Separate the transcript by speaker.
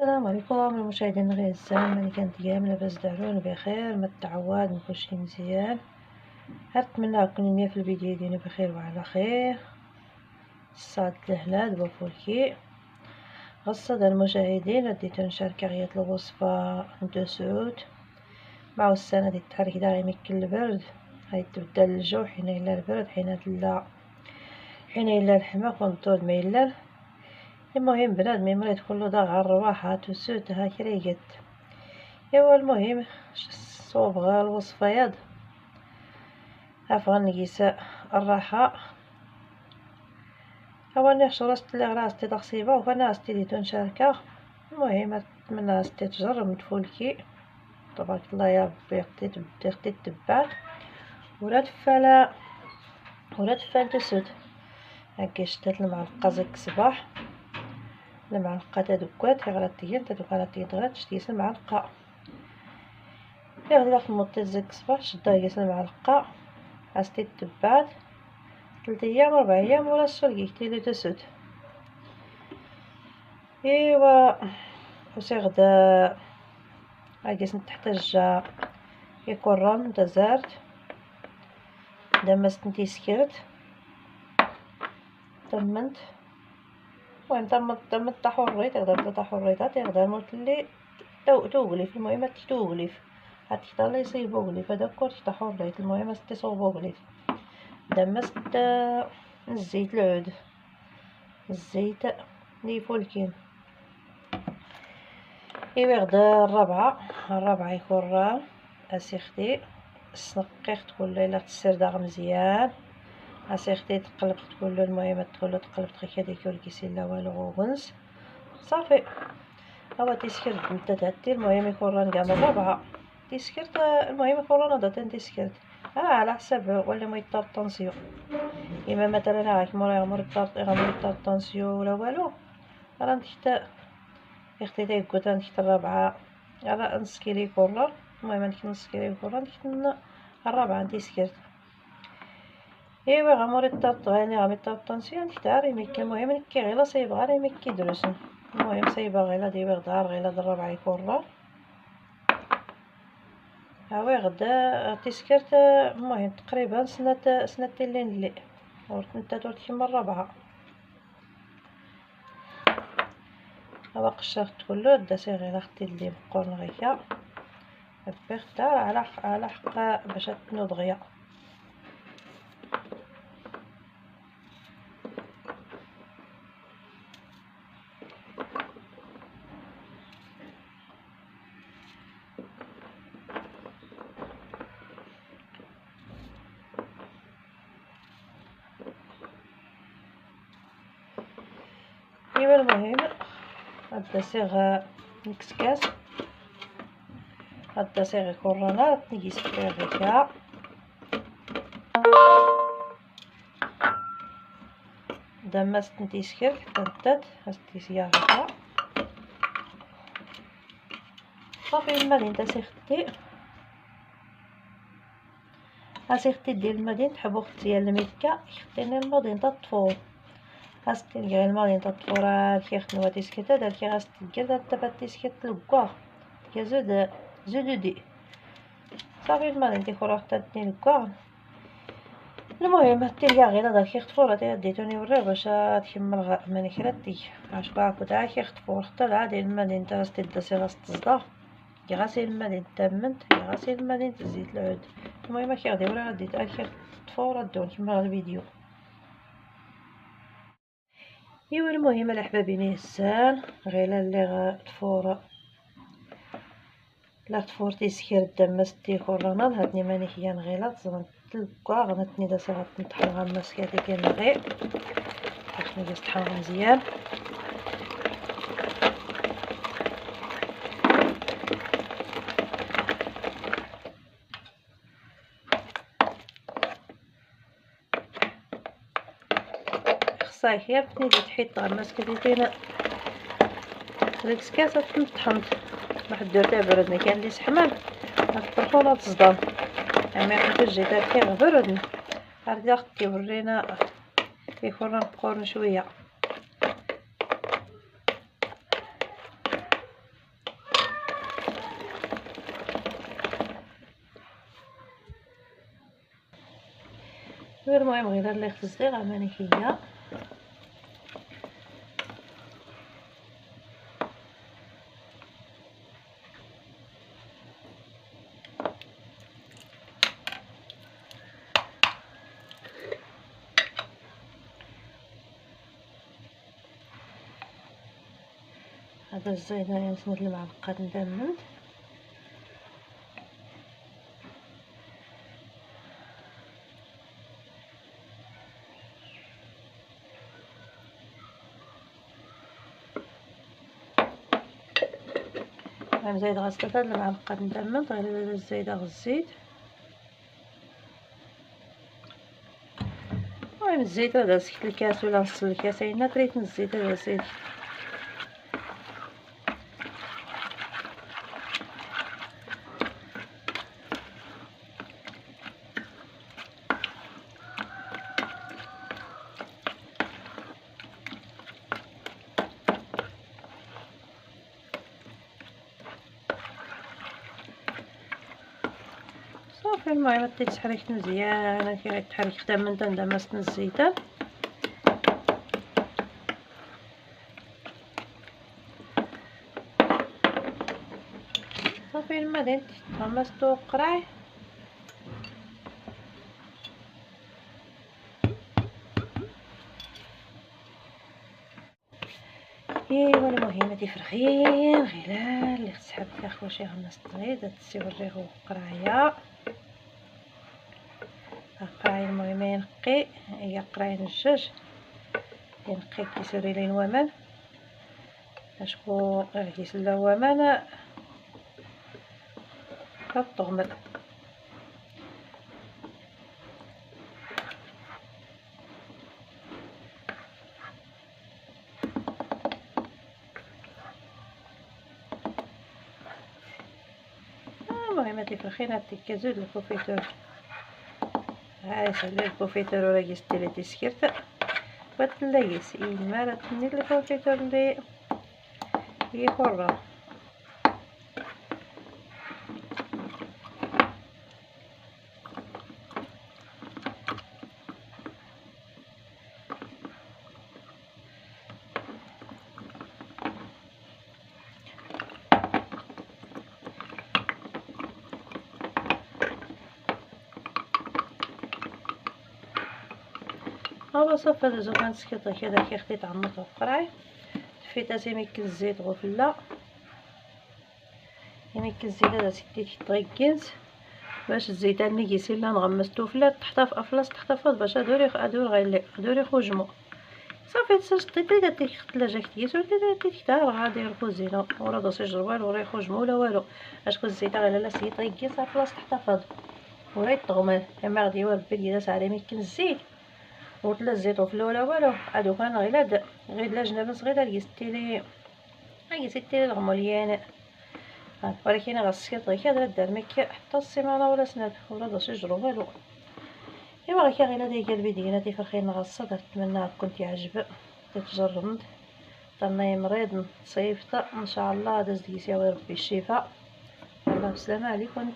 Speaker 1: السلام عليكم المشاهدين الاعزاء، ملي كانت ايام لاباس دارون بخير ما تعوض من كلشي مزيان. نتمنى تكونوا النية في الفيديو ديالنا بخير وعلى خير. الصاد لهنا دابا فولكي الصدى المشاهدين رديت نشارك غيات الوصفة دو سعود مع السنة ديال التحريك دا غيمكن البرد، غيتبدل الجو حين يلا البرد حين يلا الحماق والضود ما يلال. المهم بنادم مريض كله ضاع الرواحة تسود ها كريقت. ايوا المهم صوب غير الوصفة ياد افغان نقيسة الراحة اواني شرست اللي غراستي تقصيبة وفانا استي ديتو نشاركة. المهم نتمنى استي تجرب متفولكي تبارك الله يا ربي اختي تبعت ولا تفال تسود هكا شتات المعلقة زك صباح المعلقة تدكات غراتيين تدكات غرات شتيس المعلقة يغلق موطي زك صباح شدا يس المعلقة عستي تبعت 3 ايام 4 ايام ولا السلقي كتير تسود. ايوا وسي غدا هاكاس تحتاج يكون رام تزارت دمست سكرت تمنت المهم تمت تحريت تقدر تحريتها تقدر مولتلي توغليف. المهم توغليف هتختار لي يصيبو غليف هذاك كل تحريت. المهم تصوبو غليف دمست الزيت العود الزيت لي فولكين. ايوا غدا الرابعة يكون راه اسيختي سنقيخ كله الا تسير داغ مزيان اسيختي تقلب كله. المهم تقلب غير هذيك والكيسين لا والو غنس صافي هو تيسكرت نتا تعدي. المهم يكون راه كاع من الرابعة تيسكرت. المهم يكون راه نضا تيسكرت على حساب ولا ما يطار طونسيون. اما مثلا هاك مور يطار طونسيون ولا والو راه نحت اختي تيكوت نحت الرابعة على نص كيلو كورة. المهم نحت نص كيلو كورة نحت الرابعة تيسكرت. ايوا غامور غاني يطار طونسيون نحت غير يمكن. المهم نكي غير صايبه غير يمكي دروسن. المهم صايبه غير ديما غدا الرابعة يكون هاوي غدا تيسكرت. المهم تقريبا سنة تيلين اللي ورت نتا دورت كيما الرابعة هوا قشرت كله داسي غير اختي اللي بقورن غيا بيختا على حق باش تنوض غيا. ايوا المهم هدا صيغ نكسكاس هدا صيغ كورونا تنقيس فيها غيكا دمست نتيسكر تنتات هستيسيا غيكا صافي. المادين تسيختي هسيختي ديال المادين تحبو ختي الميكا يختيني المادين تطفو هاستي غير المادين تطفو راه كي خدموا تيسكيتا دار كي غاستكير دابا تيسكيت لكوا كي زود دي صافي. المادين تيكون حتى 2 لكوا. المهم تلقى غير داك يخطفو راه ديتوني نوريه باش تكمل ماني كراتي عاش باكو تاع يخطفو حتى العادي. المادين تا غاستداسي غاستصدا كي غاسيل المادين تمنت كي غاسيل المادين تزيد العود. المهم كي غادي ورا غادي تا يخطفو راه دون كيما الفيديو. ايوا المهم الاحبابي نيسان غير اللي غطفور لا تفور تيسكير دمست تيكورونا هادني ماني هي نغيلات زغنت تلكا غنتني دا صغات نطحن غمس كاتي كاين غير خصني ديس طحن مزيان. خصها غير تني تحيط غمس كاتي كاين ديك الكاسة تطحن واحد درتها بردنا كان لي سحمان الطرفونه تصدم اما يقدر جيتها كي بردنا هذا اختي ورينا كيكون نقورن شويه المهم غير اللي خصدي راه ماني هي. هذا الزيت انا نسند المعلقه ندمن. نزيد غسلت هاد المعلقه ندمن غير الزايده غزيت. المهم الزيت هذا سكت الكاس ولا نص الكاس عينا تريت الزيت هذا زيت. صافي المهم تتحرك مزيان كي غيتحرك حتى من تندمست الزيتان. صافي الماء ديال تحمستو قراي. ايوا المهم هادي فرخين غلال اللي تسحب فيها خوشي غمس طريد تسيوريه قرايه. قراي المهم ينقي هي قراي نجاج ينقي كيسوري ليه الومن اشكون كيسلا ومن كطغمل. المهم هادي فرخين هاد الكازود الكوفيتور هاي سالي الكوفيتور ولا جستيلي تسكرت بطلع يسي المرة تني الكوفيتور اللي يخرى. هو صافي هذا زوغان سكيطه كذا كي خديت عمرت وقراي تفيت اسيميك الزيت غفله يعني الزيت هذا سيتي طريكينز باش الزيتان ملي كيسيلا نغمستو فلات تحطها في افلاس تحتفظ باش هادو يخرجوا. صافي تسجطي ديك الثلاجه كتيس ودير تيتا غادي الكوزينه ولا دوسي جروال ولا يخرج ولا والو اشكون الزيت غير لا سي طريكينز افلاس تحتفظ ولا يطغمل اما غادي يوربي ديال ساعه ميكن الزيت وتلا الزيت وفلا ولا والو هادو كان غير لا جناب صغيره يستيلي يستيلي الغموليان ولكن غسيت غير كذا دار مكي حتى السيمانه ولا سنه ولا داش يجرو والو. ايوا غير ديال الفيديو هادي فرخين غصه نتمنى كنت يعجب تتجربد طناي مريض صيفطه ان شاء الله داز ديسيا وربي الشفاء. الله بسلامه عليكم.